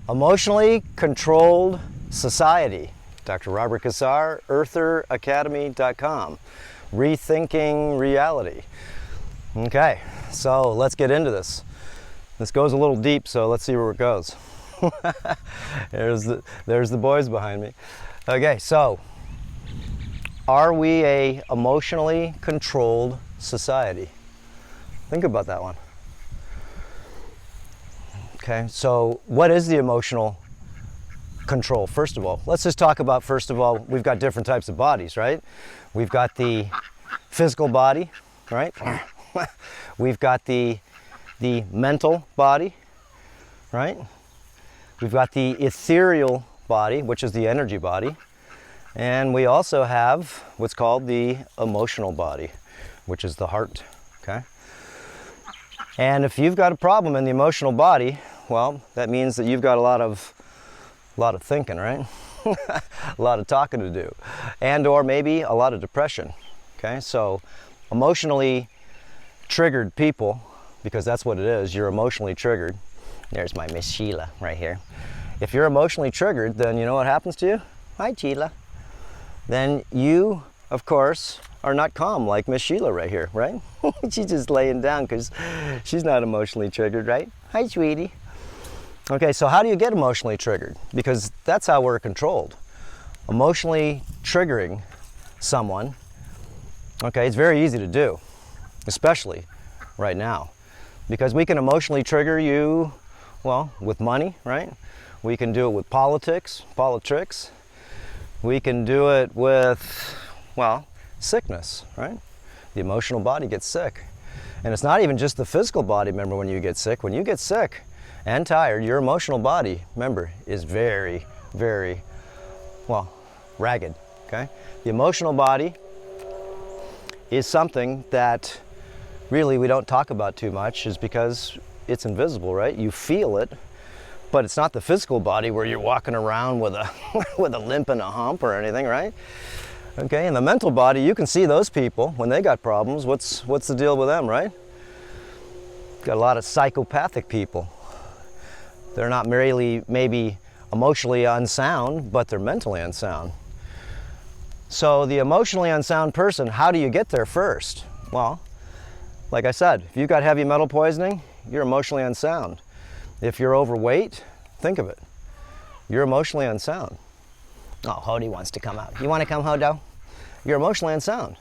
Emotionally Controlled Society. Dr. Robert Cassar, eartheracademy.com. Rethinking Reality. Okay, so let's get into this. This goes a little deep, so let's see where it goes. there's the boys behind me. Okay, so are we a emotionally controlled society? Think about that one. Okay, so what is the emotional control? First of all, let's just talk about, first of all, we've got different types of bodies, right? We've got the physical body, right? We've got the mental body, right? We've got the ethereal body, which is the energy body. And we also have what's called the emotional body, which is the heart, okay? And if you've got a problem in the emotional body, well, that means that you've got a lot of thinking, right? A lot of talking to do, and or maybe a lot of depression. Okay, so emotionally triggered people, because that's what it is, you're emotionally triggered. There's my Miss Sheila right here. If you're emotionally triggered, then you know what happens to you? Hi, Sheila. Then you, of course, are not calm like Miss Sheila right here, right? She's just laying down because she's not emotionally triggered, right? Hi, sweetie. Okay, so how do you get emotionally triggered? Because that's how we're controlled. Emotionally triggering someone, okay, it's very easy to do, especially right now. Because we can emotionally trigger you, well, with money, right? We can do it with politics. We can do it with, well, sickness, right? The emotional body gets sick. And it's not even just the physical body, remember, when you get sick. When you get sick and tired, your emotional body, remember, is very, very, well, ragged, okay? The emotional body is something that really we don't talk about too much, is because it's invisible, right? You feel it, but it's not the physical body where you're walking around with a with a limp and a hump or anything, right? Okay, in the mental body, you can see those people when they got problems. What's the deal with them, right? Got a lot of psychopathic people. They're not merely maybe emotionally unsound, but they're mentally unsound. So the emotionally unsound person, how do you get there first? Well, like I said, if you've got heavy metal poisoning, you're emotionally unsound. If you're overweight, think of it. You're emotionally unsound. Oh, Hody wants to come out. You want to come, Hodo? You're emotionally unsound.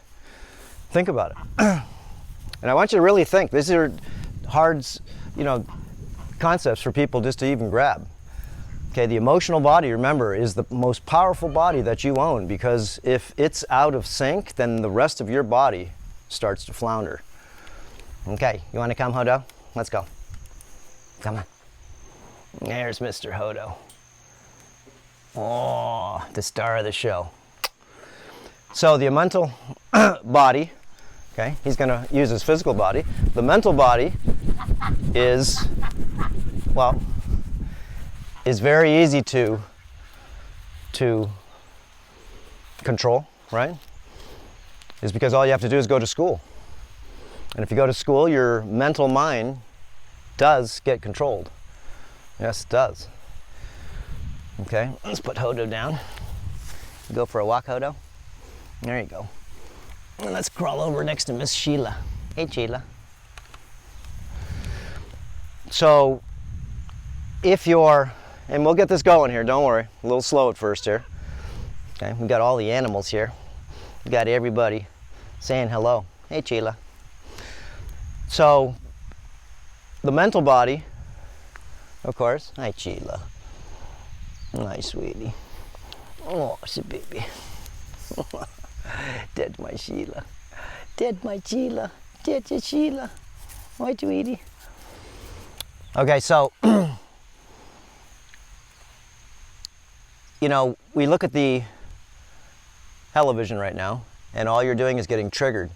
Think about it. And I want you to really think. These are hard, concepts for people just to even grab. Okay, the emotional body, remember, is the most powerful body that you own, because if it's out of sync, then the rest of your body starts to flounder. Okay, you want to come, Hodo? Let's go. Come on. There's Mr. Hodo. Oh, the star of the show. So the mental body, okay, he's going to use his physical body. The mental body is, well, is very easy to control, right? Is because all you have to do is go to school. And if you go to school, your mental mind does get controlled. Yes, it does. Okay, let's put Hodo down. Go for a walk, Hodo. There you go. And let's crawl over next to Miss Sheila. Hey, Sheila. So, if you're, and we'll get this going here, don't worry. A little slow at first here. Okay, we got all the animals here. We got everybody saying hello. Hey, Sheila. So, the mental body, of course. Hi, Sheila. Hi, sweetie. Oh, it's a baby. Dead my Sheila. Dead my Sheila. Dead your Sheila. Hi, sweetie. Okay, so, we look at the television right now, and all you're doing is getting triggered.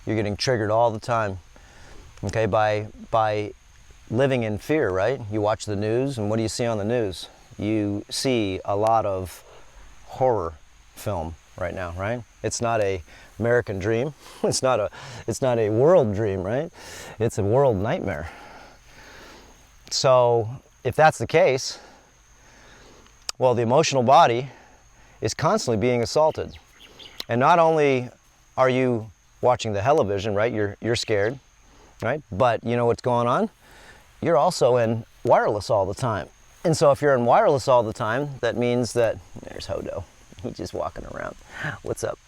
You're getting triggered all the time, okay, by living in fear, right? You watch the news, and what do you see on the news? You see a lot of horror film right now, right? It's not a American dream. It's not a world dream, right? It's a world nightmare. So if that's the case, Well, the emotional body is constantly being assaulted. And not only are you watching the television, right? You're scared, right? But you know what's going on? You're also in wireless all the time. And so if you're in wireless all the time, that means that, there's Hodo, he's just walking around. What's up?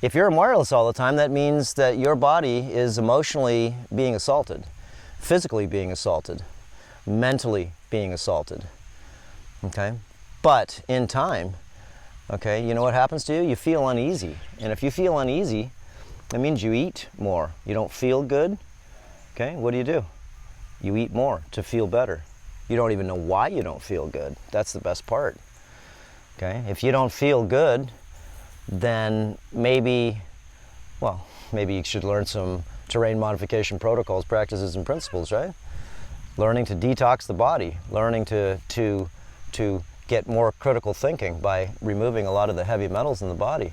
If you're in wireless all the time, that means that your body is emotionally being assaulted, physically being assaulted, mentally being assaulted, okay? But in time, okay, you know what happens to you? You feel uneasy. And if you feel uneasy, that means you eat more. You don't feel good, okay? What do? You eat more to feel better. You don't even know why you don't feel good. That's the best part, okay? If you don't feel good, then maybe you should learn some terrain modification protocols, practices, and principles, right? Learning to detox the body, learning to get more critical thinking by removing a lot of the heavy metals in the body,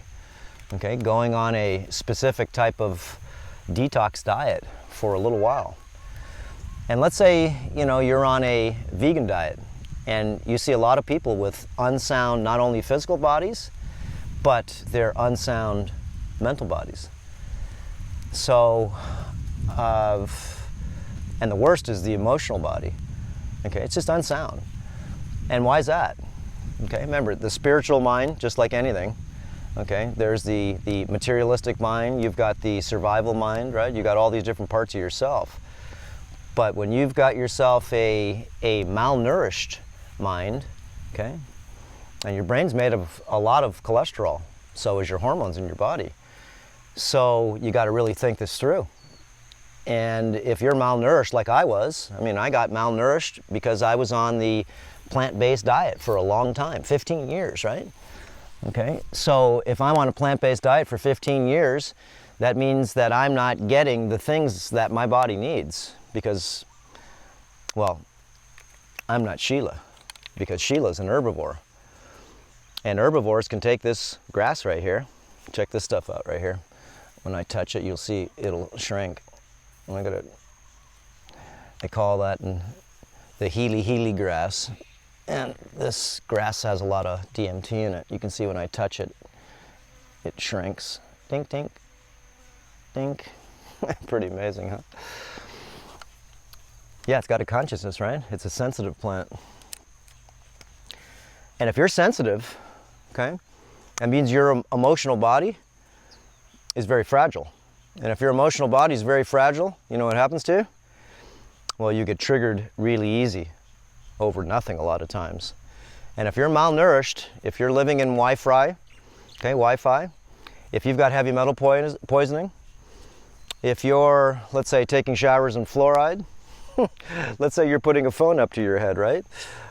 okay? Going on a specific type of detox diet for a little while. And let's say, you're on a vegan diet and you see a lot of people with unsound, not only physical bodies, but their unsound mental bodies. So, and the worst is the emotional body. Okay, it's just unsound. And why is that? Okay, remember, the spiritual mind, just like anything, okay, there's the materialistic mind, you've got the survival mind, right? You've got all these different parts of yourself. But when you've got yourself a malnourished mind, okay, and your brain's made of a lot of cholesterol, so is your hormones in your body. So you got to really think this through. And if you're malnourished like I was, I got malnourished because I was on the plant-based diet for a long time, 15 years, right? Okay, so if I'm on a plant-based diet for 15 years, that means that I'm not getting the things that my body needs because, I'm not Sheila, because Sheila's an herbivore. And herbivores can take this grass right here. Check this stuff out right here. When I touch it, you'll see it'll shrink. Look at it. They call that the Healy grass. And this grass has a lot of DMT in it. You can see when I touch it, it shrinks. Dink, dink, dink. Pretty amazing, huh? Yeah, it's got a consciousness, right? It's a sensitive plant. And if you're sensitive, okay, that means your emotional body is very fragile. And if your emotional body is very fragile, you know what happens to you? Well, you get triggered really easy over nothing a lot of times. And if you're malnourished, if you're living in Wi-Fi, if you've got heavy metal poisoning, if you're, let's say, taking showers in fluoride, let's say you're putting a phone up to your head, right?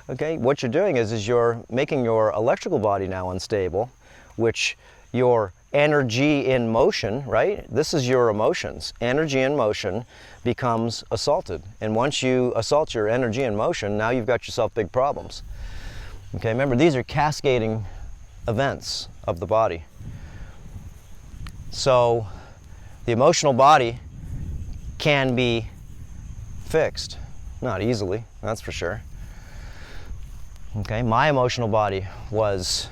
Okay, what you're doing is you're making your electrical body now unstable, which your energy in motion, right? This is your emotions. Energy in motion becomes assaulted. And once you assault your energy in motion, now you've got yourself big problems. Okay, remember, these are cascading events of the body. So the emotional body can be fixed. Not easily, that's for sure. Okay, my emotional body was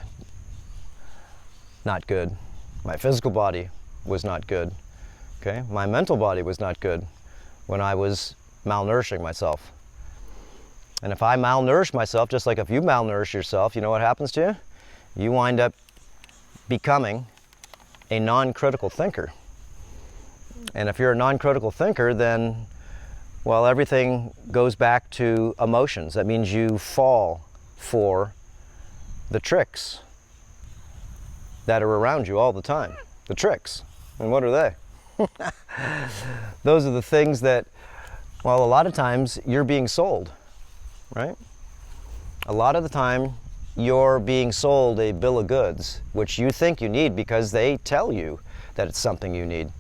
not good. My physical body was not good. Okay, my mental body was not good when I was malnourishing myself. And if I malnourish myself, just like if you malnourish yourself, you know what happens to you? You wind up becoming a non-critical thinker. And if you're a non-critical thinker, then, well, everything goes back to emotions. That means you fall for the tricks that are around you all the time. The tricks. And what are they? Those are the things that, well, a lot of times you're being sold, right? A lot of the time you're being sold a bill of goods, which you think you need because they tell you that it's something you need.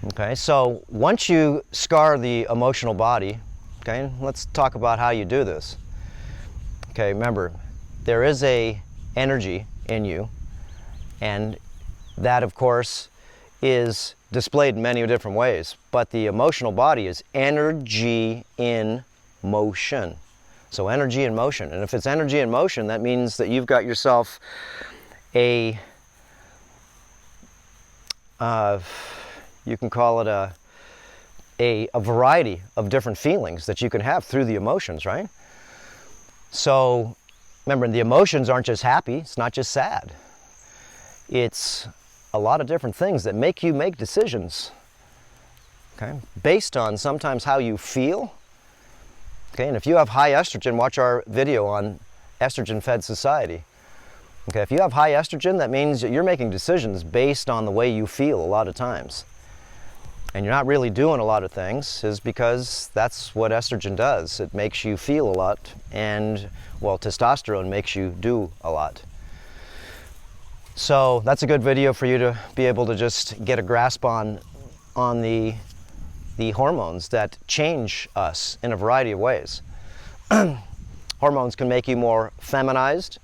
Okay, so once you scar the emotional body, okay, let's talk about how you do this. Okay, remember, there is a energy in you, and that, of course, is displayed in many different ways. But the emotional body is energy in motion. So energy and motion. And if it's energy and motion, that means that you've got yourself a, you can call it a variety of different feelings that you can have through the emotions, right? So remember, the emotions aren't just happy, it's not just sad. It's a lot of different things that make you make decisions, okay, based on sometimes how you feel. Okay, and if you have high estrogen, watch our video on estrogen-fed society. Okay, if you have high estrogen, that means that you're making decisions based on the way you feel a lot of times. And you're not really doing a lot of things, is because that's what estrogen does. It makes you feel a lot, and, well, testosterone makes you do a lot. So that's a good video for you to be able to just get a grasp on the hormones that change us in a variety of ways. Hormones can make you more feminized,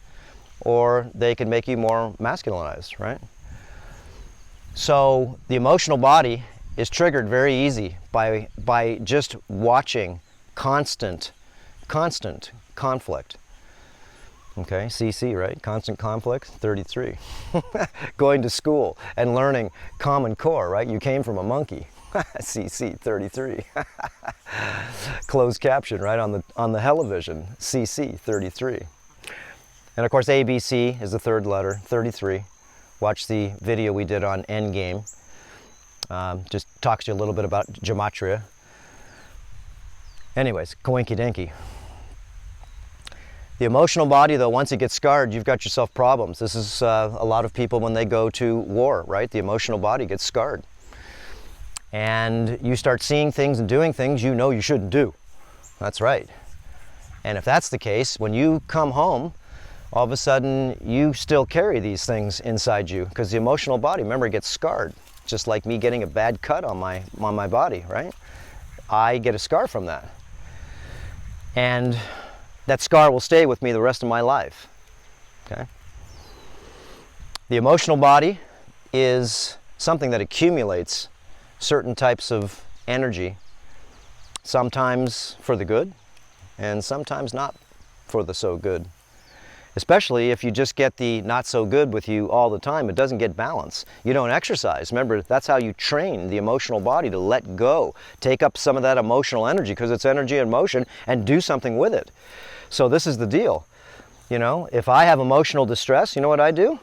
or they can make you more masculinized, right? So the emotional body is triggered very easy by just watching constant conflict. Okay, CC, right? Constant conflict, 33. Going to school and learning Common Core, right? You came from a monkey. CC, 33. Closed caption, right, on the television, CC, 33. And of course, ABC is the third letter, 33. Watch the video we did on Endgame. Just talks to you a little bit about gematria. Anyways, coinky dinky. The emotional body, though, once it gets scarred, you've got yourself problems. This is a lot of people when they go to war, right? The emotional body gets scarred. And you start seeing things and doing things you know you shouldn't do. That's right. And if that's the case, when you come home, all of a sudden you still carry these things inside you, because the emotional body, remember, it gets scarred. Just like me getting a bad cut on my body, right? I get a scar from that. And that scar will stay with me the rest of my life, okay? The emotional body is something that accumulates certain types of energy, sometimes for the good, and sometimes not for the so good. Especially if you just get the not so good with you all the time, it doesn't get balance. You don't exercise. Remember, that's how you train the emotional body to let go. Take up some of that emotional energy, because it's energy and motion, and do something with it. So this is the deal. You know, if I have emotional distress, you know what I do?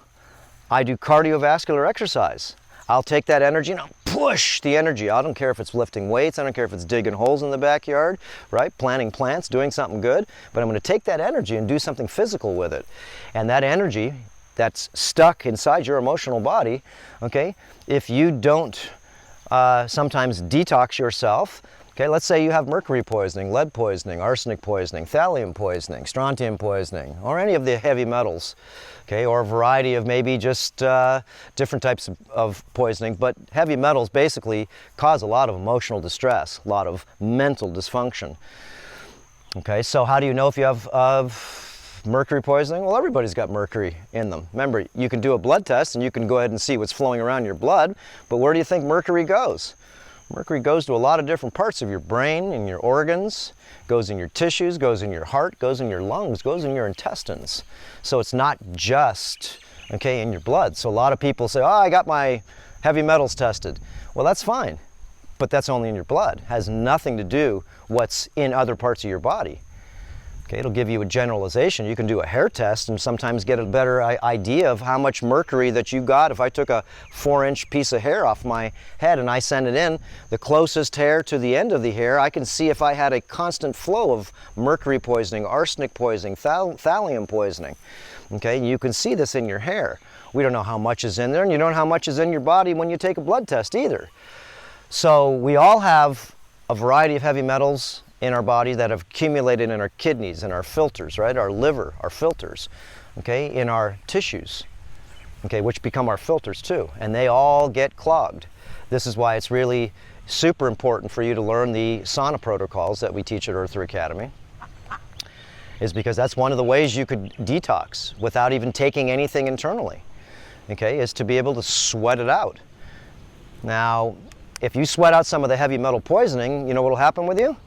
I do cardiovascular exercise. I'll take that energy and I'll push the energy. I don't care if it's lifting weights, I don't care if it's digging holes in the backyard, right? Planting plants, doing something good, but I'm going to take that energy and do something physical with it. And that energy that's stuck inside your emotional body, okay, if you don't sometimes detox yourself, okay, let's say you have mercury poisoning, lead poisoning, arsenic poisoning, thallium poisoning, strontium poisoning, or any of the heavy metals, okay, or a variety of maybe just different types of poisoning, but heavy metals basically cause a lot of emotional distress, a lot of mental dysfunction. Okay, so how do you know if you have mercury poisoning? Well, everybody's got mercury in them. Remember, you can do a blood test and you can go ahead and see what's flowing around your blood, but where do you think mercury goes? Mercury goes to a lot of different parts of your brain and your organs, goes in your tissues, goes in your heart, goes in your lungs, goes in your intestines. So it's not just, okay, in your blood. So a lot of people say, oh, I got my heavy metals tested. Well, that's fine, but that's only in your blood. It has nothing to do what's in other parts of your body. Okay, it'll give you a generalization. You can do a hair test and sometimes get a better idea of how much mercury that you got. If I took a 4-inch piece of hair off my head and I send it in, the closest hair to the end of the hair, I can see if I had a constant flow of mercury poisoning, arsenic poisoning, thallium poisoning. Okay, you can see this in your hair. We don't know how much is in there, and you don't know how much is in your body when you take a blood test either. So we all have a variety of heavy metals in our body that have accumulated in our kidneys and our filters, right? Our liver, our filters, okay? In our tissues, okay? Which become our filters too. And they all get clogged. This is why it's really super important for you to learn the sauna protocols that we teach at Earther Academy, is because that's one of the ways you could detox without even taking anything internally, okay? Is to be able to sweat it out. Now, if you sweat out some of the heavy metal poisoning, you know what will happen with you?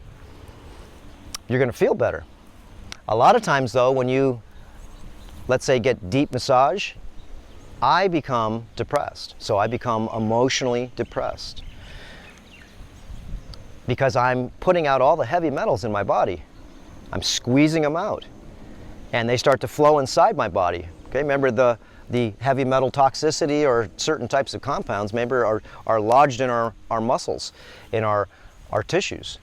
You're going to feel better. A lot of times though, when you, let's say, get deep massage, I become depressed. So I become emotionally depressed because I'm putting out all the heavy metals in my body. I'm squeezing them out and they start to flow inside my body. Okay, remember the heavy metal toxicity or certain types of compounds, remember, are lodged in our muscles, in our tissues.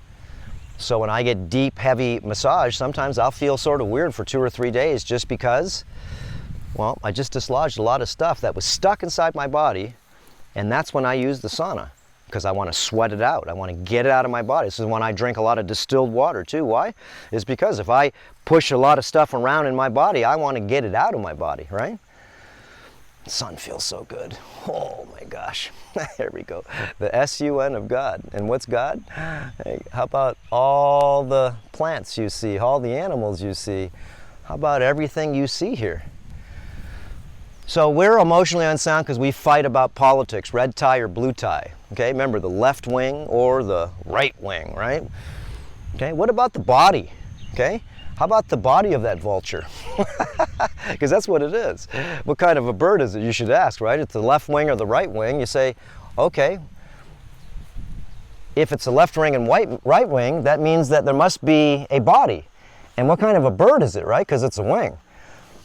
So when I get deep, heavy massage, sometimes I'll feel sort of weird for 2 or 3 days just because, well, I just dislodged a lot of stuff that was stuck inside my body, and that's when I use the sauna, because I want to sweat it out. I want to get it out of my body. This is when I drink a lot of distilled water too. Why? It's because if I push a lot of stuff around in my body, I want to get it out of my body, right? The sun feels so good. Oh my gosh. There we go. The S-U-N of God. And what's God? Hey, how about all the plants you see, all the animals you see? How about everything you see here? So we're emotionally unsound because we fight about politics, red tie or blue tie. Okay, remember the left wing or the right wing, right? Okay, what about the body? Okay, how about the body of that vulture? Because that's what it is. What kind of a bird is it, you should ask, right? It's the left wing or the right wing. You say, okay, if it's the left wing and right wing, that means that there must be a body. And what kind of a bird is it, right? Because it's a wing.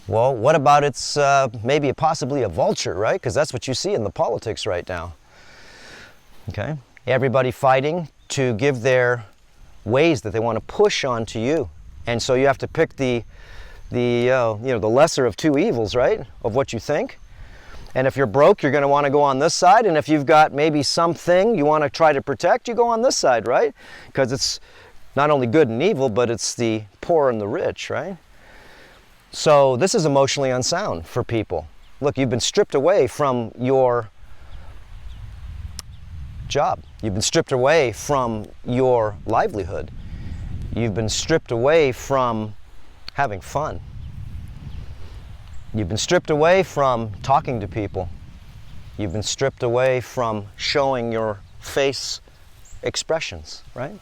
Well, what about it's maybe possibly a vulture, right? Because that's what you see in the politics right now. Okay, everybody fighting to give their ways that they want to push onto you, and so you have to pick the lesser of two evils, right? Of what you think. And if you're broke, you're going to want to go on this side, and if you've got maybe something you want to try to protect, you go on this side, right? Because it's not only good and evil, but it's the poor and the rich, right? So this is emotionally unsound for people. Look, you've been stripped away from your job. You've been stripped away from your livelihood. You've been stripped away from having fun. You've been stripped away from talking to people. You've been stripped away from showing your face expressions, right?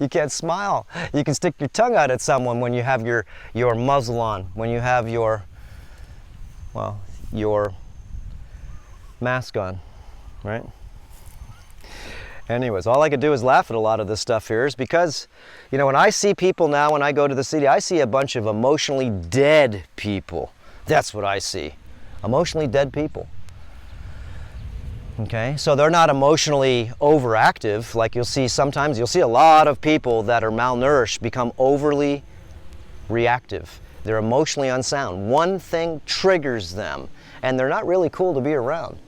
You can't smile. You can stick your tongue out at someone when you have your muzzle on, when you have your mask on, right? Anyways, all I could do is laugh at a lot of this stuff here is because, you know, when I see people now, when I go to the city, I see a bunch of emotionally dead people. That's what I see. Emotionally dead people. Okay, so they're not emotionally overactive. Like you'll see sometimes, you'll see a lot of people that are malnourished become overly reactive. They're emotionally unsound. One thing triggers them, and they're not really cool to be around.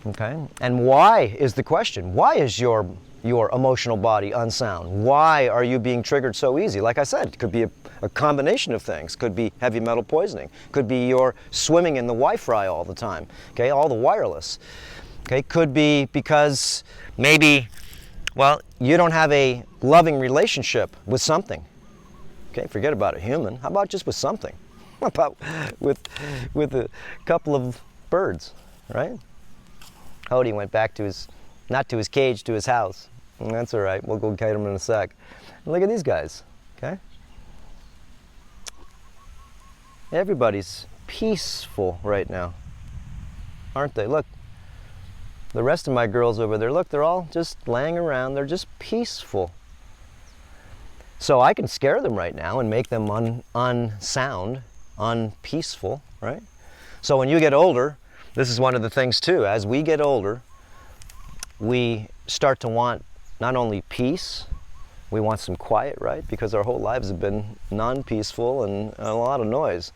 Okay, and why is the question? Why is your emotional body unsound? Why are you being triggered so easy? Like I said, it could be a combination of things. Could be heavy metal poisoning. Could be you're swimming in the Wi-Fi all the time. Okay, all the wireless. Okay, could be because maybe, well, you don't have a loving relationship with something. Okay, forget about a human. How about just with something? How about with a couple of birds, right? Hody went back to not to his cage, to his house. And that's all right, we'll go kite him in a sec. And look at these guys, okay? Everybody's peaceful right now, aren't they? Look, the rest of my girls over there, look, they're all just laying around. They're just peaceful. So I can scare them right now and make them unsound, unpeaceful, right? So when you get older, this is one of the things too. As we get older, we start to want not only peace, we want some quiet, right? Because our whole lives have been non-peaceful and a lot of noise.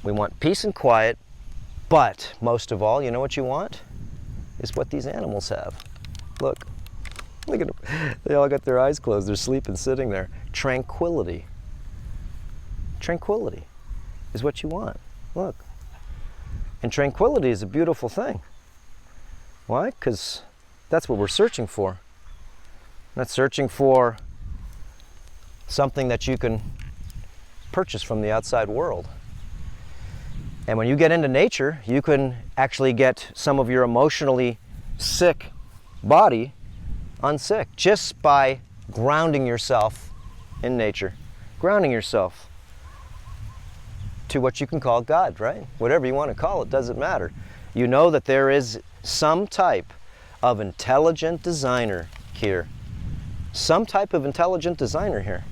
We want peace and quiet, but most of all, you know what you want? Is what these animals have. Look at them. They all got their eyes closed. They're sleeping, sitting there. Tranquility. Tranquility is what you want. Look. And tranquility is a beautiful thing. Why? Because that's what we're searching for. Not searching for something that you can purchase from the outside world. And when you get into nature, you can actually get some of your emotionally sick body unsick just by grounding yourself in nature, grounding yourself to what you can call God, right? Whatever you want to call it, doesn't matter. You know that there is some type of intelligent designer here. Some type of intelligent designer here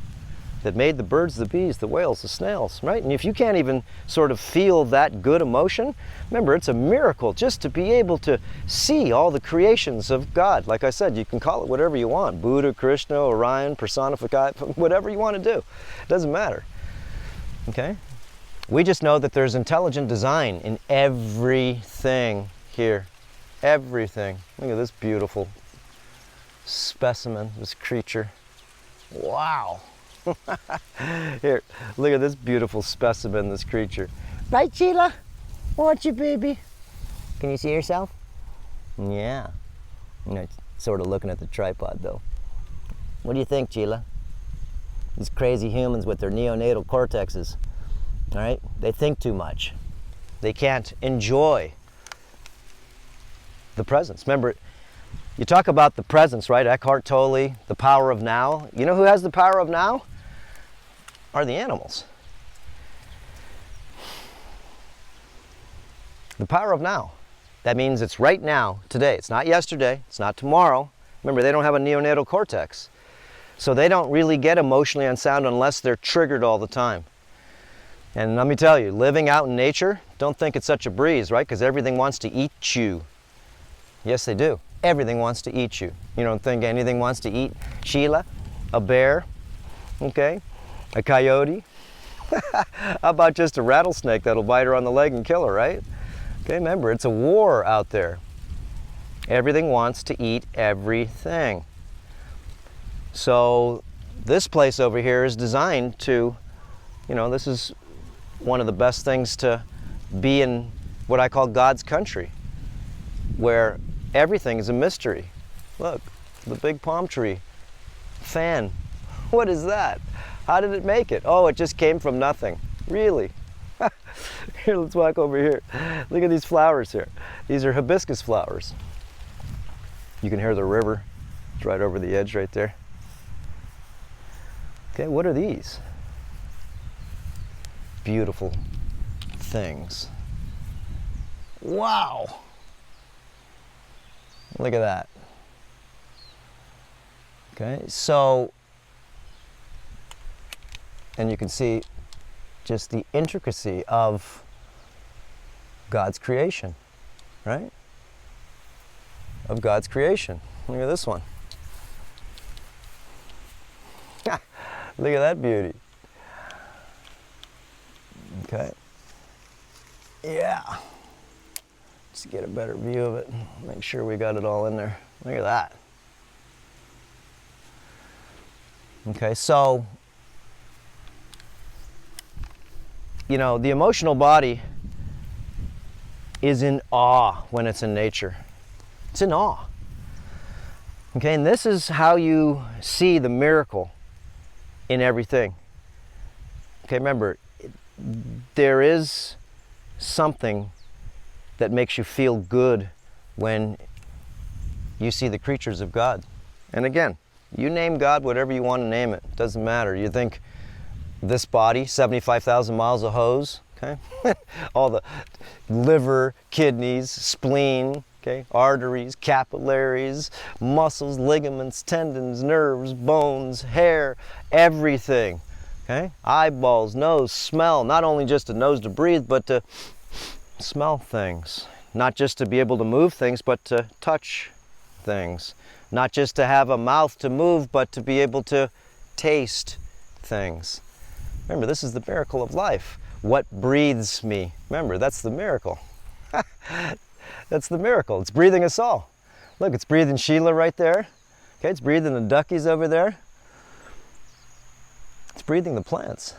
that made the birds, the bees, the whales, the snails, right? And if you can't even sort of feel that good emotion, remember, it's a miracle just to be able to see all the creations of God. Like I said, you can call it whatever you want. Buddha, Krishna, Orion, personified, whatever you want to do. It doesn't matter, okay? We just know that there's intelligent design in everything here. Everything. Look at this beautiful specimen, this creature. Wow. Here, look at this beautiful specimen, this creature. Right, Sheila? Want you, baby? Can you see yourself? Yeah. It's sort of looking at the tripod, though. What do you think, Sheila? These crazy humans with their neonatal cortexes, all right? They think too much. They can't enjoy the presence. Remember, you talk about the presence, right? Eckhart Tolle, the power of now. You know who has the power of now? Are the animals. The power of now. That means it's right now, today. It's not yesterday, it's not tomorrow. Remember, they don't have a neonatal cortex. So they don't really get emotionally unsound unless they're triggered all the time. And let me tell you, living out in nature, don't think it's such a breeze, right? Because everything wants to eat you. Yes, they do. Everything wants to eat you. You don't think anything wants to eat Sheila, a bear, okay? A coyote? How about just a rattlesnake that'll bite her on the leg and kill her, right? Okay, remember, it's a war out there. Everything wants to eat everything. So this place over here is designed to, you know, this is one of the best things to be in what I call God's country, where everything is a mystery. Look, the big palm tree fan. What is that? How did it make it? Oh, it just came from nothing. Really? Here, let's walk over here. Look at these flowers here. These are hibiscus flowers. You can hear the river. It's right over the edge right there. Okay, what are these? Beautiful things. Wow! Look at that. Okay, so, and you can see just the intricacy of God's creation, right? Of God's creation. Look at this one. Look at that beauty. Okay. Yeah. Let's get a better view of it. Make sure we got it all in there. Look at that. Okay, so, you know, the emotional body is in awe when it's in nature. It's in awe. Okay, and this is how you see the miracle in everything. Okay, remember, there is something that makes you feel good when you see the creatures of God. And again, you name God whatever you want to name it. Doesn't matter. You think this body, 75,000 miles of hose, okay? All the liver, kidneys, spleen, okay? Arteries, capillaries, muscles, ligaments, tendons, nerves, bones, hair, everything, okay? Eyeballs, nose, smell, not only just a nose to breathe, but to smell things. Not just to be able to move things, but to touch things. Not just to have a mouth to move, but to be able to taste things. Remember, this is the miracle of life. What breathes me? Remember, that's the miracle. That's the miracle. It's breathing us all. Look, it's breathing Sheila right there. Okay, it's breathing the duckies over there. It's breathing the plants.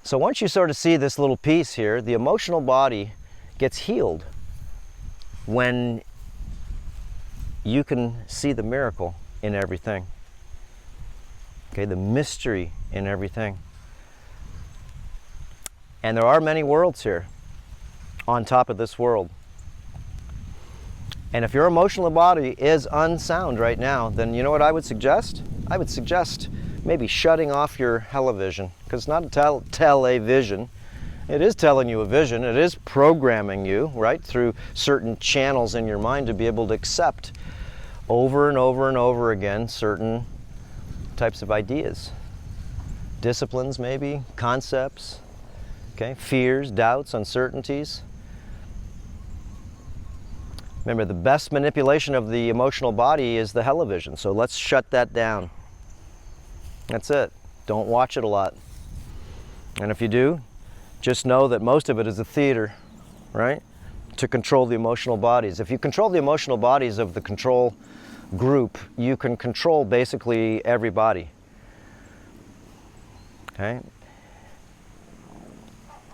So once you sort of see this little piece here, the emotional body gets healed when you can see the miracle in everything. Okay, the mystery in everything. And there are many worlds here on top of this world. And if your emotional body is unsound right now, then you know what I would suggest? I would suggest maybe shutting off your television, because it's not a television. It is telling you a vision. It is programming you, right, through certain channels in your mind to be able to accept over and over and over again certain types of ideas, disciplines maybe, concepts, okay, fears, doubts, uncertainties. Remember, the best manipulation of the emotional body is the television, so let's shut that down. That's it. Don't watch it a lot. And if you do, just know that most of it is a theater, right? To control the emotional bodies. If you control the emotional bodies of the control group, you can control basically everybody. Okay?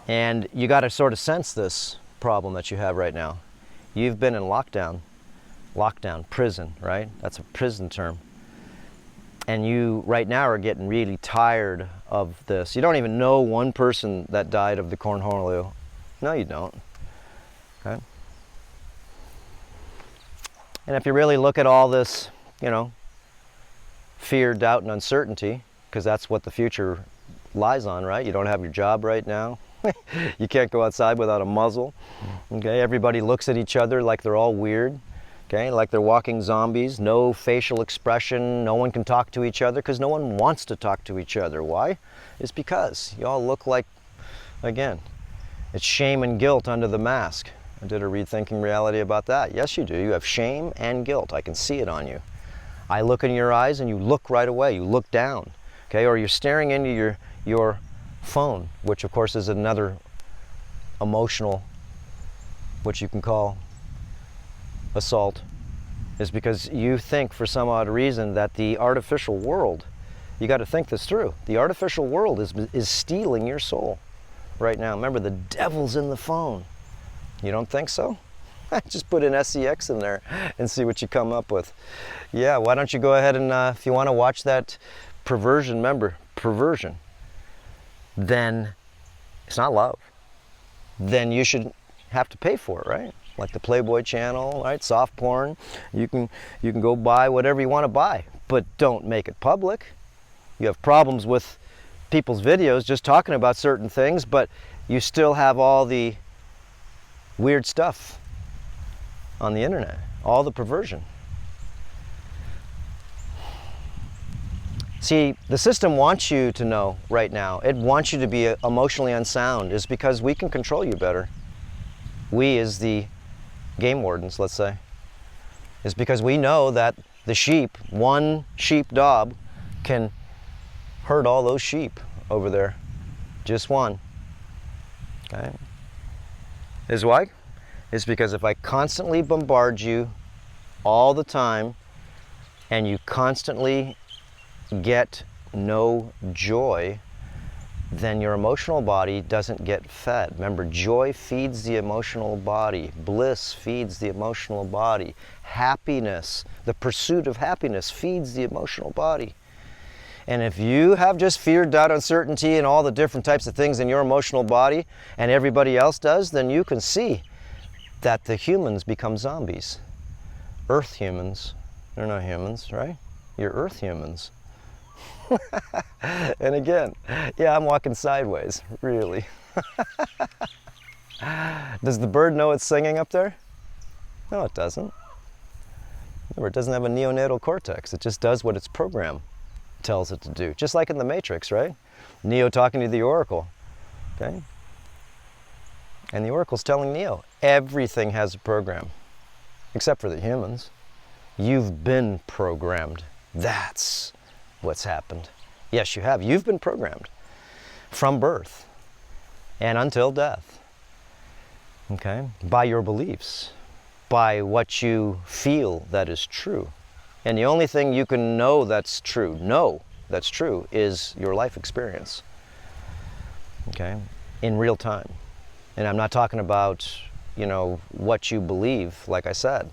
And you got to sort of sense this problem that you have right now. You've been in lockdown, prison, right? That's a prison term. And you right now are getting really tired of this. You don't even know one person that died of the cornholio. No, you don't. Okay? And if you really look at all this, you know, fear, doubt, and uncertainty, because that's what the future lies on, right? You don't have your job right now. You can't go outside without a muzzle. Okay, everybody looks at each other like they're all weird. Okay, like they're walking zombies. No facial expression. No one can talk to each other because no one wants to talk to each other. Why? It's because you all look like, again, it's shame and guilt under the mask. I did a Rethinking Reality about that. Yes, you do. You have shame and guilt. I can see it on you. I look in your eyes and you look right away. You look down. Okay, or you're staring into your phone, which of course is another emotional, what you can call assault, is because you think for some odd reason that the artificial world, you got to think this through, the artificial world is stealing your soul right now. Remember, the devil's in the phone. You don't think so? Just put an SEX in there and see what you come up with. Yeah, why don't you go ahead and if you want to watch that perversion, remember, perversion, then it's not love. Then you should have to pay for it, right? Like the Playboy channel, right? Soft porn. You can go buy whatever you want to buy, but don't make it public. You have problems with people's videos just talking about certain things, but you still have all the weird stuff on the internet, all the perversion. See, the system wants you to know right now. It wants you to be emotionally unsound, is because we can control you better. We, as the game wardens, let's say, is because we know that the sheep, one sheepdog, can herd all those sheep over there. Just one. Okay? Is why? It's because if I constantly bombard you all the time and you constantly get no joy, then your emotional body doesn't get fed. Remember, joy feeds the emotional body. Bliss feeds the emotional body. Happiness, the pursuit of happiness, feeds the emotional body. And if you have just fear, doubt, uncertainty, and all the different types of things in your emotional body, and everybody else does, then you can see that the humans become zombies. Earth humans. They're not humans, right? You're Earth humans. And again, yeah, I'm walking sideways, really. Does the bird know it's singing up there? No, it doesn't. Remember, it doesn't have a neonatal cortex. It just does what its program tells it to do. Just like in the Matrix, right? Neo talking to the Oracle, okay? And the Oracle's telling Neo, everything has a program, except for the humans. You've been programmed. That's what's happened. Yes, you have. You've been programmed from birth and until death, okay? By your beliefs, by what you feel that is true. And the only thing you can know that's true, is your life experience, okay? In real time. And I'm not talking about, you know, what you believe, like I said.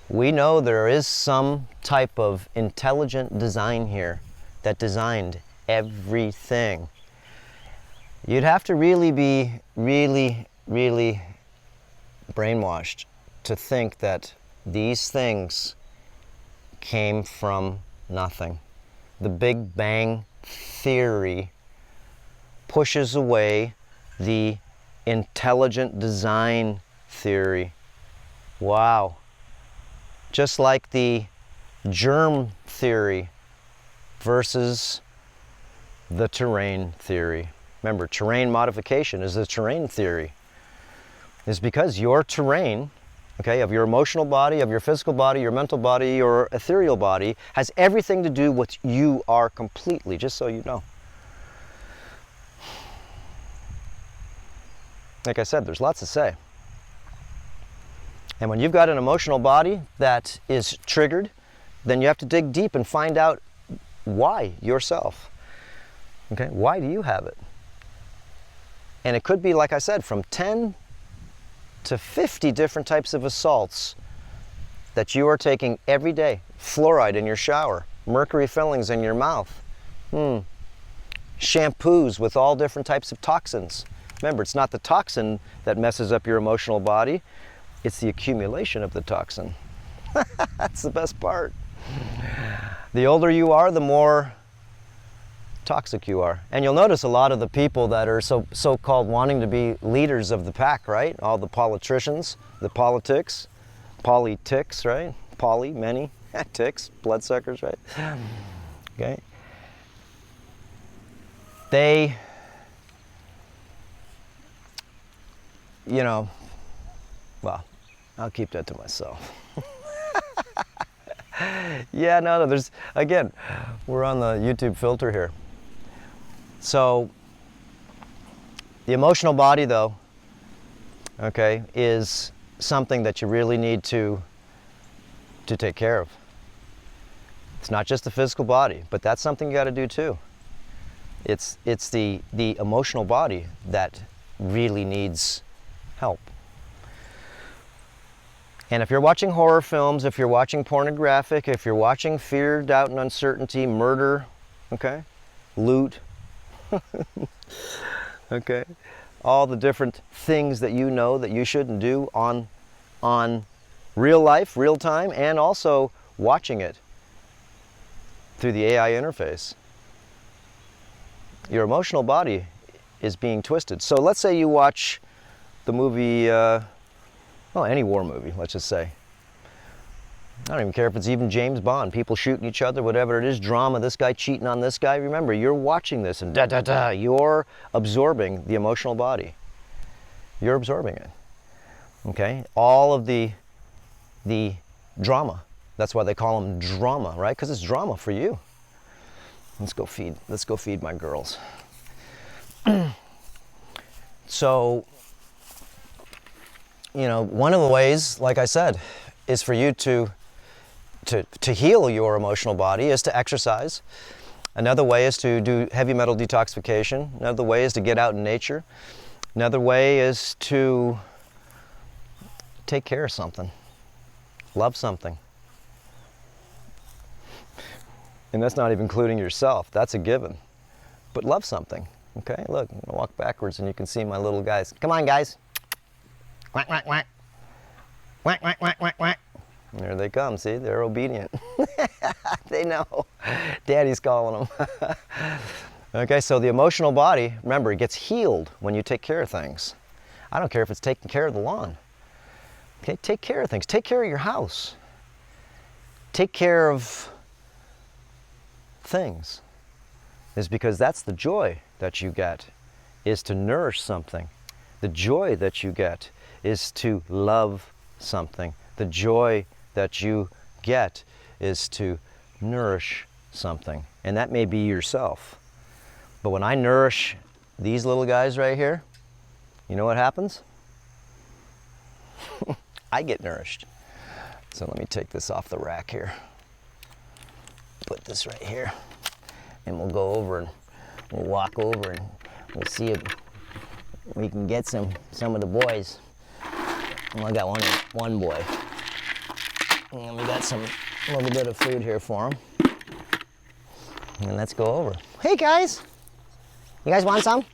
We know there is some type of intelligent design here that designed everything. You'd have to really be really brainwashed to think that these things came from nothing. the Big Bang Theory pushes away the intelligent design theory. Wow. Just like the germ theory versus the terrain theory. Remember, terrain modification is the terrain theory. It's because your terrain, okay, of your emotional body, of your physical body, your mental body, your ethereal body, has everything to do with you are completely, just so you know. Like I said, there's lots to say. And when you've got an emotional body that is triggered, then you have to dig deep and find out why yourself. Okay, why do you have it? And it could be, like I said, from 10 to 50 different types of assaults that you are taking every day. Fluoride in your shower, mercury fillings in your mouth, shampoos with all different types of toxins. Remember, it's not the toxin that messes up your emotional body, it's the accumulation of the toxin. That's the best part. The older you are, the more toxic you are. And you'll notice a lot of the people that are so-called wanting to be leaders of the pack, right? All the politicians, the politics, right? Poly, many, ticks, bloodsuckers, right? Okay. They, you know, well, I'll keep that to myself. Yeah, no, there's, again, we're on the YouTube filter here. So, the emotional body, though, okay, is something that you really need to take care of. It's not just the physical body, but that's something you got to do too. It's the emotional body that really needs help. And if you're watching horror films, if you're watching pornographic, if you're watching fear, doubt, and uncertainty, murder, okay, loot, okay, all the different things that you know that you shouldn't do on real life, real time, and also watching it through the AI interface. Your emotional body is being twisted. So let's say you watch the movie, well, any war movie, let's just say. I don't even care if it's even James Bond, people shooting each other, whatever it is, drama, this guy cheating on this guy. Remember, you're watching this and you're absorbing the emotional body. You're absorbing it, okay? All of the drama. That's why they call them drama, right? Because it's drama for you. Let's go feed my girls. So, you know, one of the ways, like I said, is for you to heal your emotional body is to exercise. Another way is to do heavy metal detoxification. Another way is to get out in nature. Another way is to take care of something, love something. And that's not even including yourself, that's a given. But love something, okay? Look, I'm gonna walk backwards and you can see my little guys. Come on, guys. Quack, quack, quack. Quack, quack, quack, quack, quack. There they come, see, they're obedient. They know, Daddy's calling them. Okay, so the emotional body, remember, it gets healed when you take care of things. I don't care if it's taking care of the lawn. Okay, take care of things, take care of your house. Take care of things. Is because that's the joy that you get, is to nourish something. The joy that you get is to love something. The joy that you get is to nourish something. And that may be yourself. But when I nourish these little guys right here, you know what happens? I get nourished. So let me take this off the rack here. Put this right here. And we'll go over and we'll walk over and we'll see if we can get some of the boys. Well, I got one boy. And we got a little bit of food here for him. And let's go over. Hey guys! You guys want some?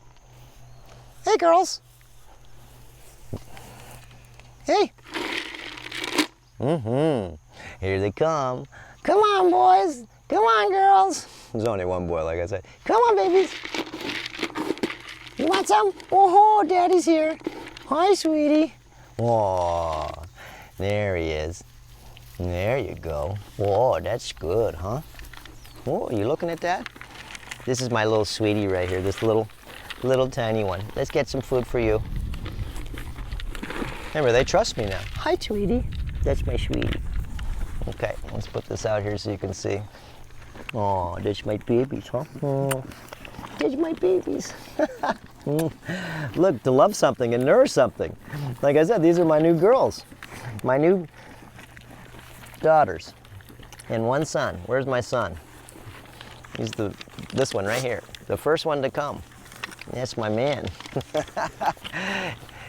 Hey girls! Hey! Here they come. Come on boys! Come on, girls. There's only one boy, like I said. Come on, babies. You want some? Oh, Daddy's here. Hi, sweetie. Oh, there he is. There you go. Oh, that's good, huh? Oh, you looking at that? This is my little sweetie right here, this little tiny one. Let's get some food for you. Remember, they trust me now. Hi, sweetie. That's my sweetie. Okay, let's put this out here so you can see. Oh, that's my babies, huh? Oh, that's my babies. Look, to love something and nourish something. Like I said, these are my new girls. My new daughters. And one son. Where's my son? He's this one right here. The first one to come. That's my man.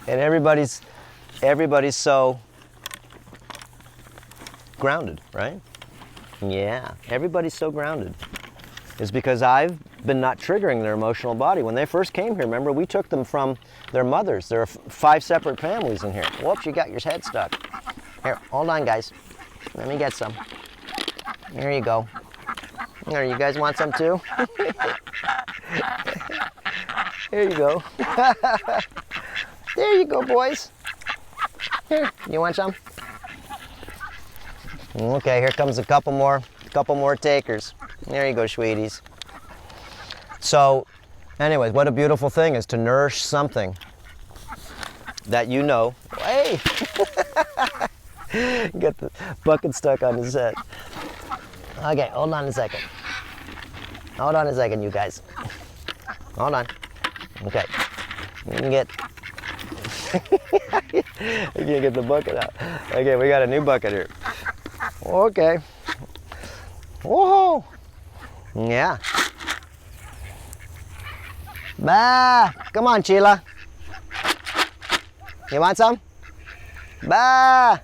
And everybody's so grounded, right? Yeah, everybody's so grounded. It's because I've been not triggering their emotional body. When they first came here, remember, we took them from their mothers. There are 5 separate families in here. Whoops, you got your head stuck. Here, hold on, guys. Let me get some. There you go. There, you guys want some too? There you go. There you go, boys. Here, you want some? Okay, here comes a couple more takers. There you go, sweeties. So, anyways, what a beautiful thing is to nourish something that you know. Hey! Got the bucket stuck on his head. Okay, hold on a second. Hold on a second, you guys. Hold on. Okay. You can get... I can't get the bucket out. Okay, we got a new bucket here. Okay. Whoa! Yeah. Bah! Come on, Sheila. You want some? Bah!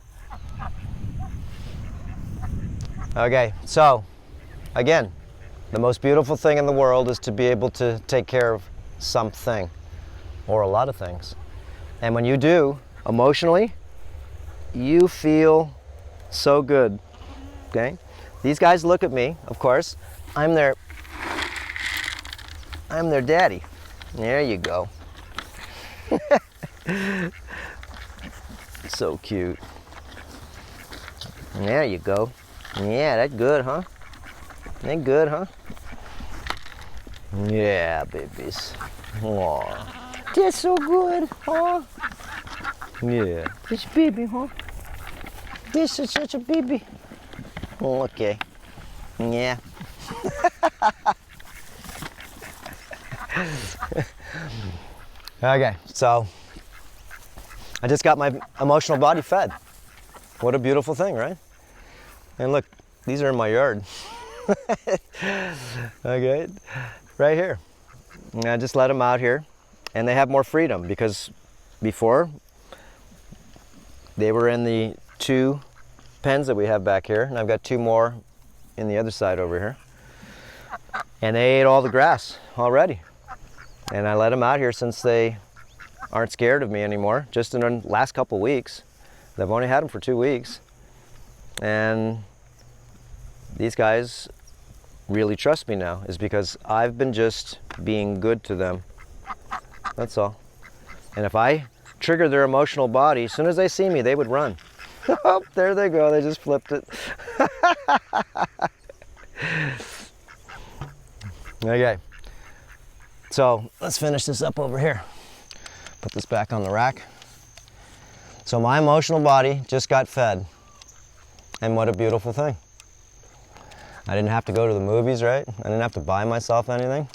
Okay, so, again, the most beautiful thing in the world is to be able to take care of something, or a lot of things. And when you do, emotionally, you feel so good, okay? These guys look at me, of course. I'm their daddy. There you go. So cute. There you go. Yeah, that's good, huh? Ain't good, huh? Yeah, babies. Aw. That's so good, huh? Yeah. This baby, huh? This is such a baby. Oh, okay. Yeah. Okay, so I just got my emotional body fed. What a beautiful thing, right? And look, these are in my yard. Okay, right here. And I just let them out here, and they have more freedom because before they were in the 2 pens that we have back here, and I've got 2 more in the other side over here. And they ate all the grass already. And I let them out here since they aren't scared of me anymore, just in the last couple weeks. I've only had them for 2 weeks. And these guys really trust me now, is because I've been just being good to them. That's all. And if I trigger their emotional body, as soon as they see me, they would run. Oh, there they go, they just flipped it. Okay, so let's finish this up over here. Put this back on the rack. So my emotional body just got fed. And what a beautiful thing. I didn't have to go to the movies, right? I didn't have to buy myself anything.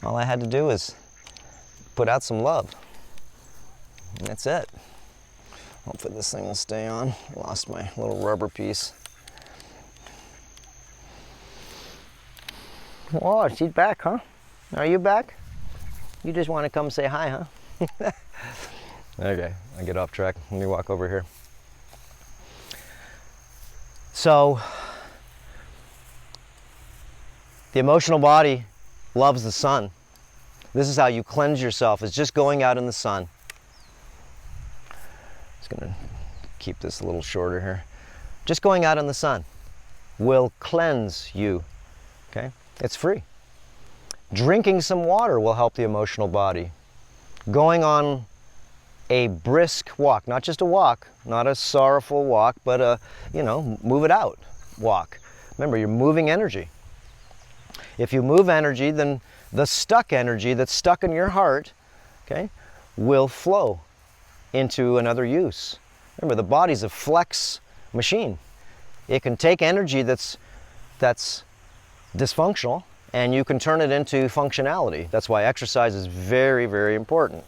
All I had to do was put out some love. And that's it. Hopefully this thing will stay on. Lost my little rubber piece. Oh, she's back, huh? Are you back? You just want to come say hi, huh? Okay, I get off track. Let me walk over here. So, the emotional body loves the sun. This is how you cleanse yourself, is just going out in the sun. Just gonna keep this a little shorter here. Just going out in the sun. will cleanse you. Okay? It's free. Drinking some water will help the emotional body. Going on a brisk walk, not just a walk, not a sorrowful walk, but a, move it out walk. Remember, you're moving energy. If you move energy, then the stuck energy that's stuck in your heart, okay, will flow into another use. Remember, the body's a flex machine. It can take energy that's dysfunctional, and you can turn it into functionality. That's why exercise is very, very important.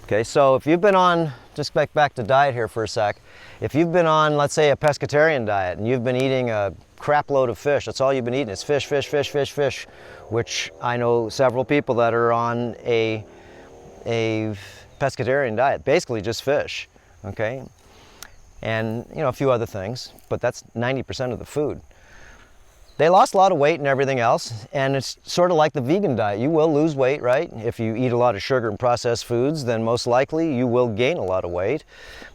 Okay, so if you've been on, just back to diet here for a sec, if you've been on, let's say, a pescatarian diet, and you've been eating a crap load of fish, that's all you've been eating is fish, fish, fish, fish, fish, which I know several people that are on a pescatarian diet, basically just fish, okay? And, a few other things, but that's 90% of the food. They lost a lot of weight and everything else, and it's sort of like the vegan diet. You will lose weight, right? If you eat a lot of sugar and processed foods, then most likely you will gain a lot of weight.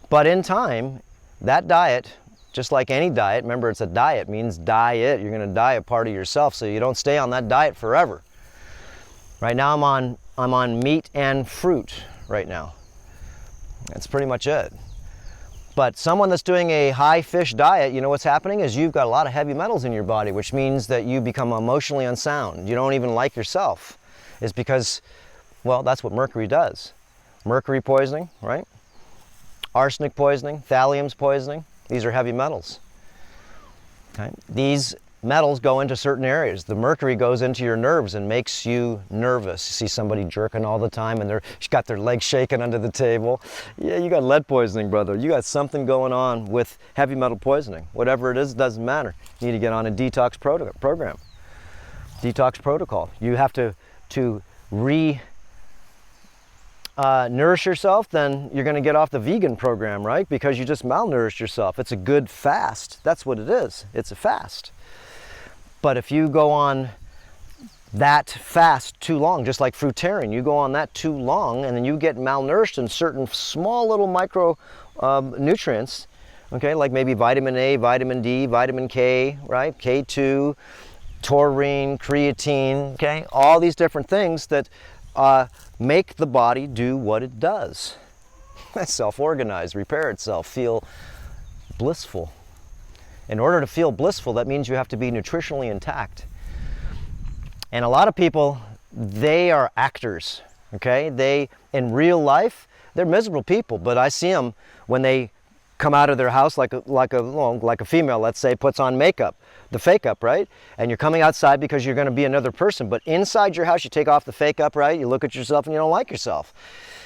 But in time, that diet, just like any diet, remember it's a diet, means diet. You're going to die a part of yourself, so you don't stay on that diet forever. Right now I'm on meat and fruit right now. That's pretty much it. But someone that's doing a high fish diet, what's happening is you've got a lot of heavy metals in your body, which means that you become emotionally unsound. You don't even like yourself. It's because, well, that's what mercury does. Mercury poisoning, right? Arsenic poisoning, thallium's poisoning. These are heavy metals. Okay? These metals go into certain areas. The mercury goes into your nerves and makes you nervous. You see somebody jerking all the time and she's got their legs shaking under the table. Yeah, you got lead poisoning, brother. You got something going on with heavy metal poisoning. Whatever it is, doesn't matter. You need to get on a detox program. Detox protocol. You have to nourish yourself, then you're going to get off the vegan program, right? Because you just malnourished yourself. It's a good fast. That's what it is. It's a fast. But if you go on that fast too long, just like fruitarian, you go on that too long and then you get malnourished in certain small little micro nutrients, okay, like maybe vitamin A, vitamin D, vitamin K, right, K2, taurine, creatine, okay, all these different things that make the body do what it does. Self-organize, repair itself, feel blissful. In order to feel blissful, that means you have to be nutritionally intact. And a lot of people, they are actors, okay? In real life, they're miserable people, but I see them when they come out of their house like a female, let's say, puts on makeup, the fake up, right? And you're coming outside because you're going to be another person, but inside your house, you take off the fake up, right? You look at yourself and you don't like yourself.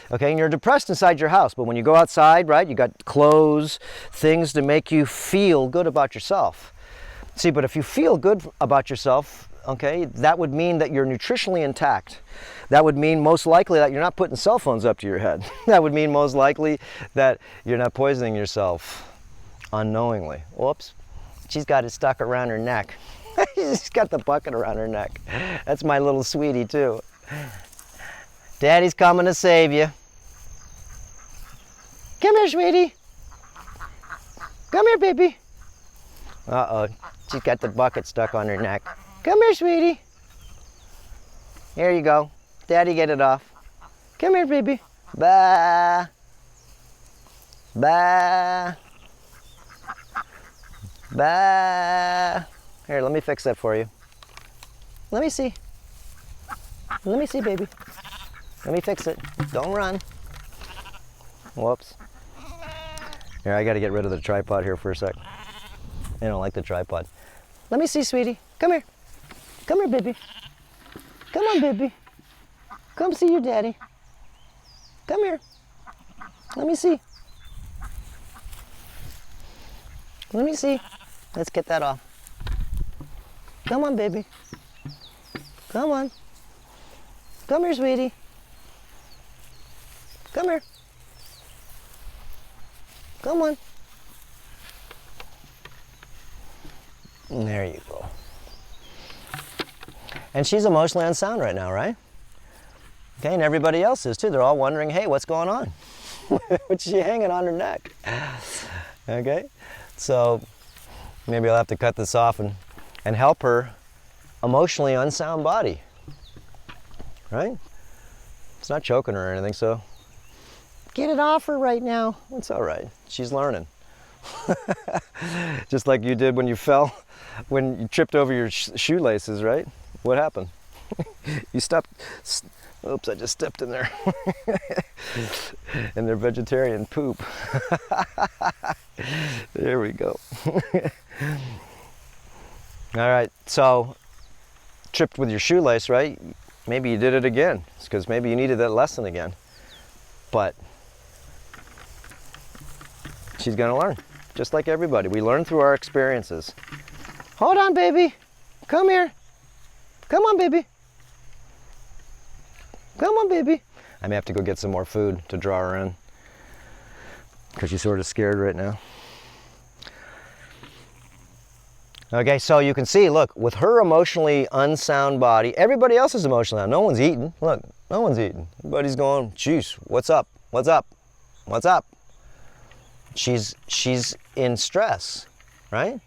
Okay, and you're depressed inside your house, but when you go outside, right, you got clothes, things to make you feel good about yourself. See, but if you feel good about yourself, okay, that would mean that you're nutritionally intact. That would mean most likely that you're not putting cell phones up to your head. That would mean most likely that you're not poisoning yourself unknowingly. Whoops, she's got it stuck around her neck. She's got the bucket around her neck. That's my little sweetie too. Daddy's coming to save you. Come here, sweetie. Come here, baby. Uh-oh, she's got the bucket stuck on her neck. Come here, sweetie. Here you go. Daddy, get it off. Come here, baby. Bah. Bah. Bah. Here, let me fix that for you. Let me see. Let me see, baby. Let me fix it. Don't run. Whoops. Here, I got to get rid of the tripod here for a sec. I don't like the tripod. Let me see, sweetie. Come here. Come here, baby. Come on, baby. Come see your daddy. Come here. Let me see. Let me see. Let's get that off. Come on, baby. Come on. Come here, sweetie. Come here. Come on. And there you go. And she's emotionally unsound right now, right? Okay, and everybody else is too. They're all wondering, hey, what's going on? What's she hanging on her neck? Okay, so Maybe I'll have to cut this off and help her emotionally unsound body, right? It's not choking her or anything, so get it off her right now. It's all right. She's learning. Just like you did when you fell, when you tripped over your shoelaces, right? What happened? You stepped, oops, I just stepped in there. And their vegetarian poop. There we go. All right, so tripped with your shoelace, right? Maybe you did it again. It's because maybe you needed that lesson again. But she's gonna learn, just like everybody. We learn through our experiences. Hold on, baby. Come here. Come on, baby. Come on, baby. I may have to go get some more food to draw her in, because she's sort of scared right now. Okay, so you can see, look, with her emotionally unsound body, everybody else is emotionally unsound. No one's eating. Look, no one's eating. Everybody's going, geez, what's up? What's up? What's up? She's in stress, right?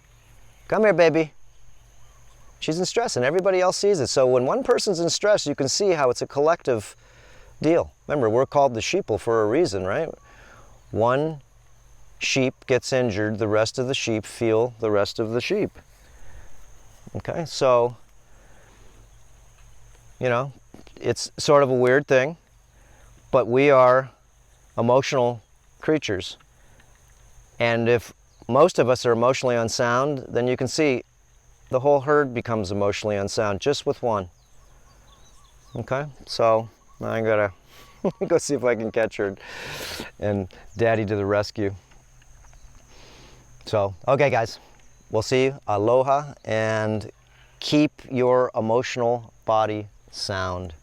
Come here, baby. She's in stress, and everybody else sees it. So when one person's in stress, you can see how it's a collective deal. Remember, we're called the sheeple for a reason, right? One sheep gets injured, the rest of the sheep feel the rest of the sheep. Okay, so, you know, it's sort of a weird thing, but we are emotional creatures. And if most of us are emotionally unsound, then you can see the whole herd becomes emotionally unsound just with one. Okay, so I gotta go see if I can catch her and daddy to the rescue. So, okay guys, we'll see you. Aloha, and keep your emotional body sound.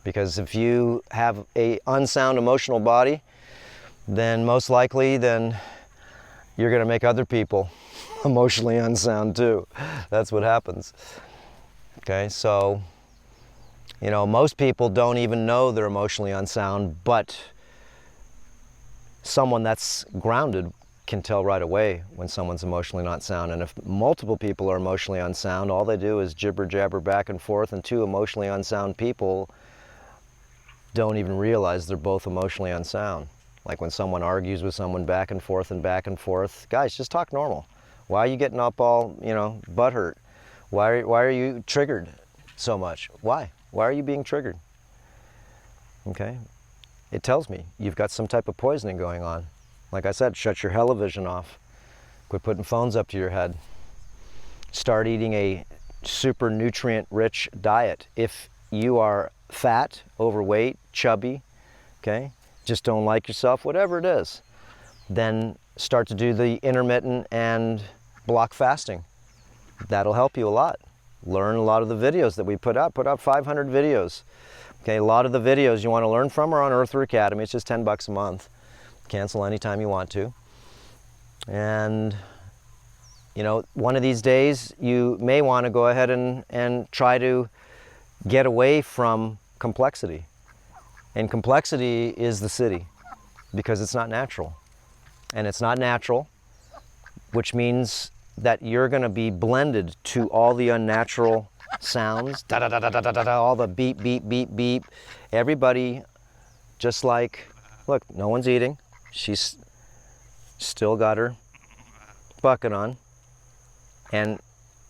Because if you have a unsound emotional body, then most likely you're gonna make other people emotionally unsound too. That's what happens. Okay, so, you know, most people don't even know they're emotionally unsound, but someone that's grounded can tell right away when someone's emotionally not sound. And if multiple people are emotionally unsound, all they do is jibber jabber back and forth, and two emotionally unsound people don't even realize they're both emotionally unsound. Like when someone argues with someone back and forth and back and forth, guys, just talk normal. Why are you getting up all, you know, butthurt? Why are you triggered so much? Why are you being triggered? Okay, it tells me you've got some type of poisoning going on. Like I said, shut your television off. Quit putting phones up to your head. Start eating a super nutrient-rich diet. If you are fat, overweight, chubby, okay, just don't like yourself, whatever it is, then start to do the intermittent and block fasting. That'll help you a lot. Learn a lot of the videos that we put out 500 videos. Okay, a lot of the videos you want to learn from are on Earther Academy. It's just $10 a month. Cancel anytime you want to. And, you know, one of these days you may want to go ahead and try to get away from complexity. And complexity is the city, because it's not natural. And it's not natural, which means that you're going to be blended to all the unnatural sounds, da da da da da da da, all the beep beep beep beep. Everybody, just like, look, no one's eating. She's still got her bucket on, and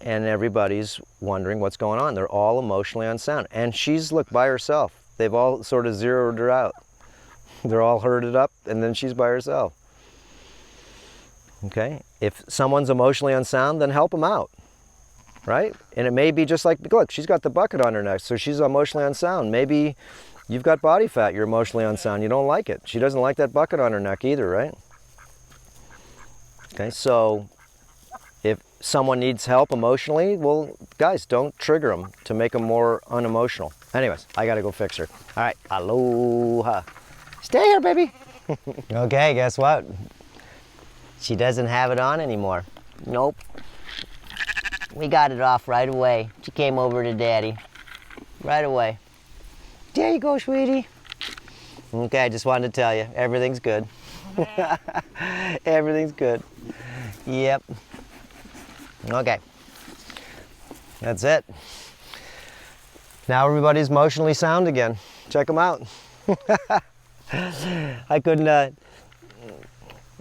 everybody's wondering what's going on. They're all emotionally unsound, and she's, look, by herself. They've all sort of zeroed her out. They're all herded up, and then she's by herself. Okay, if someone's emotionally unsound, then help them out, right? And it may be just like, look, she's got the bucket on her neck, so she's emotionally unsound. Maybe you've got body fat, you're emotionally unsound, you don't like it. She doesn't like that bucket on her neck either, right? Okay, so if someone needs help emotionally, well, guys, don't trigger them to make them more unemotional. Anyways, I gotta go fix her. All right, aloha. Stay here, baby. Okay, guess what? She doesn't have it on anymore. Nope. We got it off right away. She came over to Daddy. Right away. There you go, sweetie. Okay, I just wanted to tell you, everything's good. Everything's good. Yep. Okay. That's it. Now everybody's emotionally sound again. Check them out. I couldn't,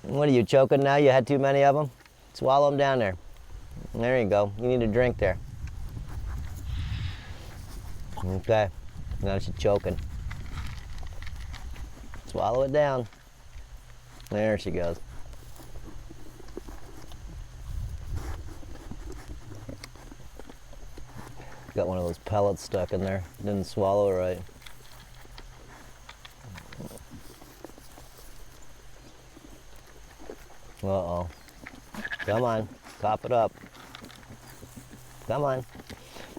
what are you, choking now? You had too many of them? Swallow them down there. There you go. You need a drink there. Okay. Now she's choking. Swallow it down. There she goes. Got one of those pellets stuck in there. Didn't swallow it right. Uh-oh. Come on. Cough it up. Come on.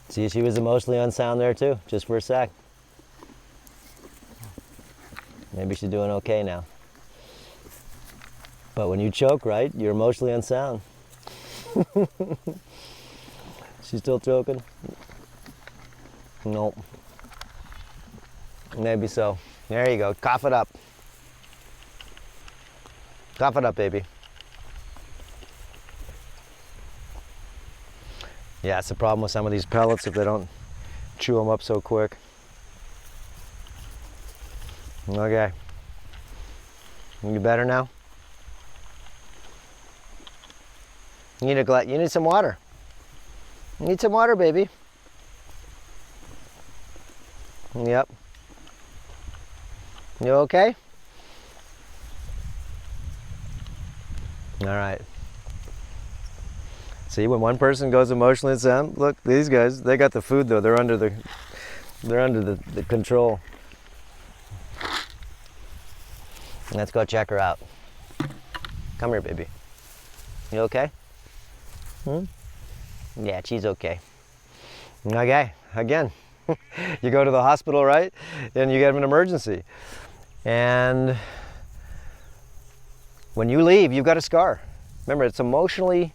See, she was emotionally unsound there too, just for a sec. Maybe she's doing okay now. But when you choke, right, you're emotionally unsound. She's still choking? Nope. Maybe so. There you go. Cough it up. Cough it up, baby. Yeah, it's the problem with some of these pellets if they don't chew them up so quick. Okay. You better now? You need some water. You need some water, baby. Yep. You okay? All right. See, when one person goes emotionally sound, look, these guys, they got the food though. They're under the control. Let's go check her out. Come here, baby. You okay? Yeah, she's okay. Okay, again, you go to the hospital, right? And you get an emergency. And when you leave, you've got a scar. Remember, it's emotionally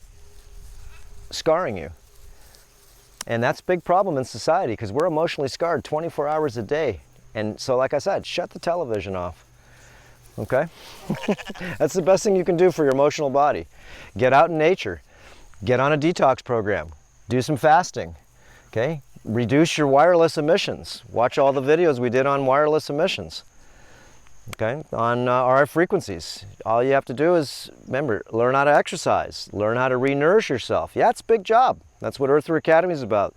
scarring you. And that's a big problem in society because we're emotionally scarred 24 hours a day. And so, like I said, shut the television off. Okay? That's the best thing you can do for your emotional body. Get out in nature. Get on a detox program. Do some fasting. Okay? Reduce your wireless emissions. Watch all the videos we did on wireless emissions. Okay? On RF frequencies. All you have to do is, remember, learn how to exercise. Learn how to re-nourish yourself. Yeah, it's a big job. That's what Earth Academy is about.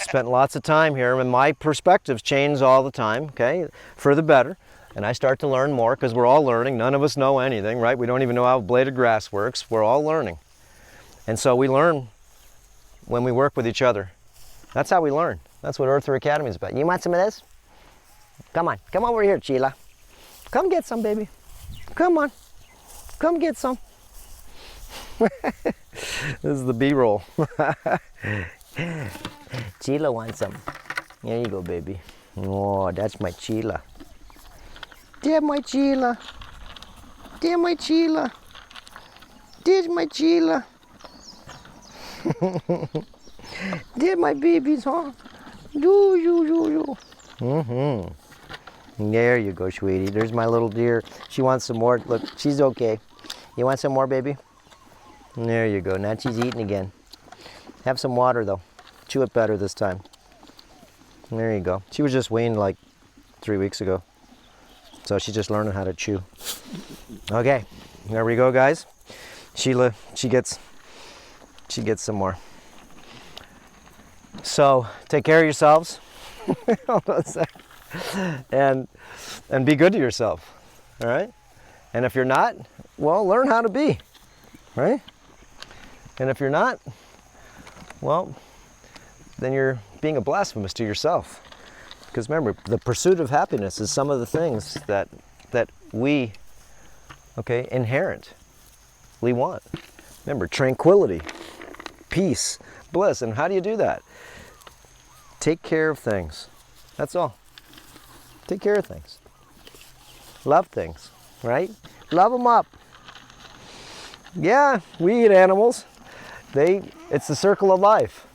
Spent lots of time here, and my perspectives change all the time, okay, for the better. And I start to learn more because we're all learning. None of us know anything, right? We don't even know how a blade of grass works. We're all learning. And so we learn when we work with each other. That's how we learn. That's what Earth Academy is about. You want some of this? Come on. Come over here, Sheila. Come get some, baby. Come on. Come get some. This is the B-roll. Sheila wants some. Here you go, baby. Oh, that's my Sheila. Dear my Sheila. Dear my Sheila. Dear my Sheila. Dear my babies, huh? You. There you go, sweetie. There's my little dear. She wants some more. Look, she's okay. You want some more, baby? There you go. Now she's eating again. Have some water, though. Chew it better this time. There you go. She was just weaned like 3 weeks ago. So she's just learning how to chew. Okay, there we go, guys. Sheila, she gets some more. So take care of yourselves. Hold on a sec. And be good to yourself. All right? And if you're not, well, learn how to be. Right? And if you're not, well, then you're being a blasphemous to yourself. Because remember, the pursuit of happiness is some of the things that we, okay, inherently want. Remember, tranquility, peace, bliss. And how do you do that? Take care of things. That's all. Take care of things. Love things, right? Love them up. Yeah, we eat animals. It's the circle of life.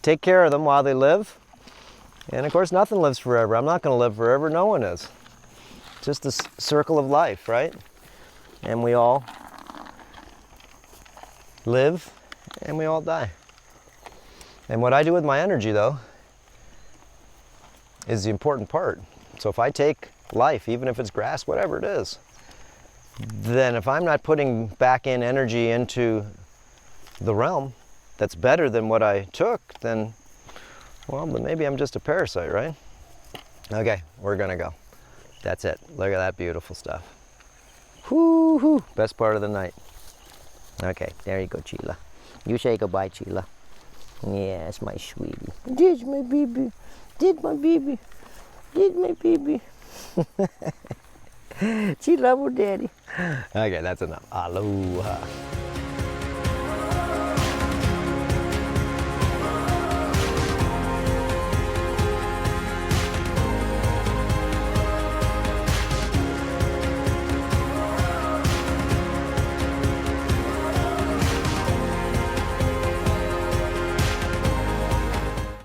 Take care of them while they live. And of course, nothing lives forever. I'm not going to live forever. No one is. Just the circle of life, right? And we all live and we all die. And what I do with my energy, though, is the important part. So if I take life, even if it's grass, whatever it is, then if I'm not putting back in energy into the realm that's better than what I took, then, well, then maybe I'm just a parasite, right? Okay, we're gonna go. That's it. Look at that beautiful stuff. Whoo-hoo, best part of the night. Okay, there you go, Sheila. You say goodbye, Sheila. Yes, my sweetie. Did my baby. Did my baby. Did my baby. She love her daddy. Okay, that's enough. Aloha.